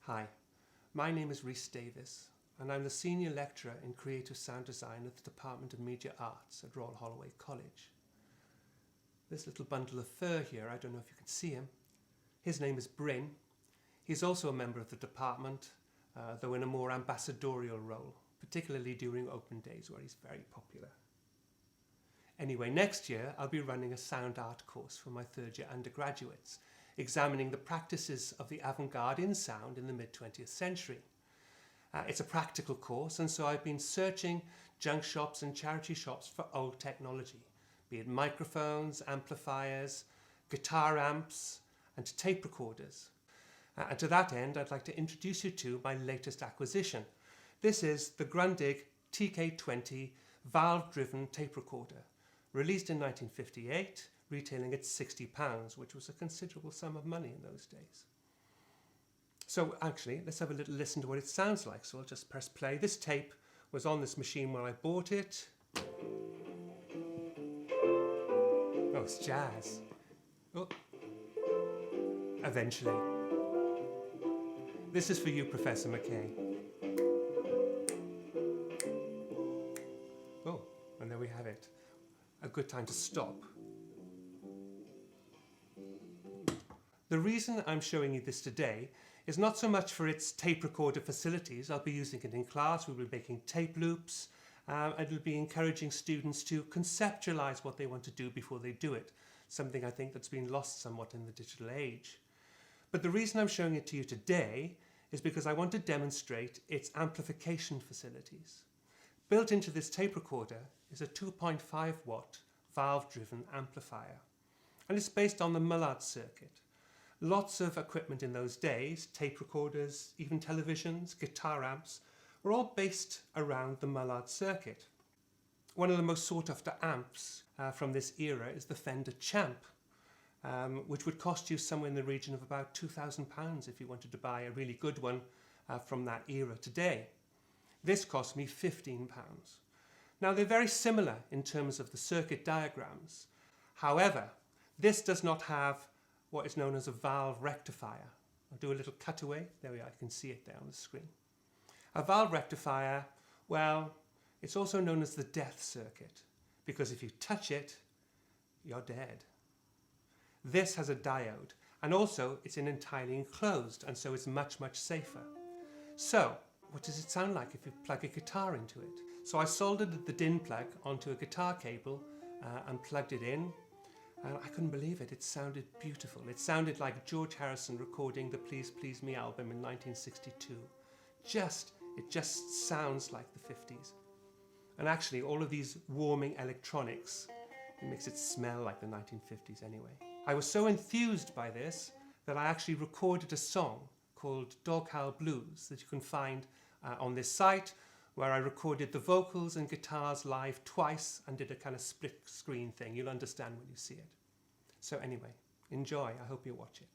Hi, my name is Rhys Davis and I'm the Senior Lecturer in Creative Sound Design at the Department of Media Arts at Royal Holloway College. This little bundle of fur here, I don't know if you can see him. His name is Bryn. He's also a member of the department, though in a more ambassadorial role, particularly during open days where he's very popular. Anyway, next year I'll be running a sound art course for my third year undergraduates, examining the practices of the avant-garde in sound in the mid-20th century. It's a practical course, and so I've been searching junk shops and charity shops for old technology, be it microphones, amplifiers, guitar amps and tape recorders. And to that end, I'd like to introduce you to my latest acquisition. This is the Gundig TK20 valve-driven tape recorder, released in 1958, retailing at £60, which was a considerable sum of money in those days. So actually, let's have a little listen to what it sounds like. So I'll just press play. This tape was on this machine when I bought it. Oh, it's jazz. Oh. Eventually. This is for you, Professor McKay. Oh, and there we have it. A good time to stop. The reason I'm showing you this today is not so much for its tape recorder facilities. I'll be using it in class, we'll be making tape loops, and it'll be encouraging students to conceptualize what they want to do before they do it, something I think that's been lost somewhat in the digital age. But the reason I'm showing it to you today is because I want to demonstrate its amplification facilities. Built into this tape recorder is a 2.5 watt valve-driven amplifier, and it's based on the Mullard circuit. Lots of equipment in those days, tape recorders, even televisions, guitar amps, were all based around the Mullard circuit. One of the most sought after amps from this era is the Fender Champ, which would cost you somewhere in the region of about £2,000 if you wanted to buy a really good one from that era today. This cost me £15. Now they're very similar in terms of the circuit diagrams. However, this does not have what is known as a valve rectifier. I'll do a little cutaway. There we are, you can see it there on the screen. A valve rectifier, well, it's also known as the death circuit, because if you touch it, you're dead. This has a diode, and also it's entirely enclosed, and so it's much, much safer. So, what does it sound like if you plug a guitar into it? So I soldered the DIN plug onto a guitar cable and plugged it in. I couldn't believe it. It sounded beautiful. It sounded like George Harrison recording the Please Please Me album in 1962. It just sounds like the 50s. And actually, all of these warming electronics, it makes it smell like the 1950s anyway. I was so enthused by this that I actually recorded a song called Dog Howl Blues that you can find on this site, where I recorded the vocals and guitars live twice and did a kind of split screen thing. You'll understand when you see it. So anyway, enjoy. I hope you watch it.